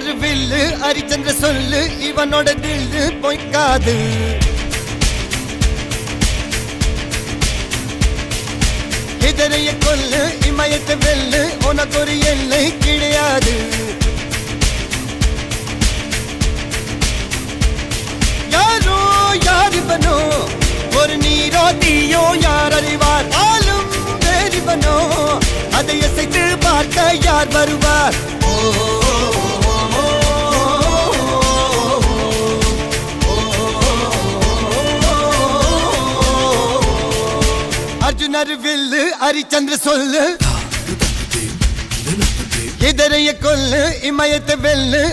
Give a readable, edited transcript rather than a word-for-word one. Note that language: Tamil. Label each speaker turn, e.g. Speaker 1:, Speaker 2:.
Speaker 1: அர்ஜுனர் வில்லு ஹரிச்சந்திர சொல்லு இவனோட தில்லு பொய்க்காது. எதிரைய கொல்லு இமயத்தை வெல்லு உனக்கு ஒரு எல்லை கிடையாது. யாரோ யார் இவனோ ஒரு நீரோ தீயோ யார் அறிவார். ஆளும் வேறிவனோ அதை அசைத்து பார்க்க யார் வருவார். அர்ஜுனர் வில்லு ஹரிச்சந்திர சொல்லு எதிரைய கொல்லு இமயத்தை வெல்லு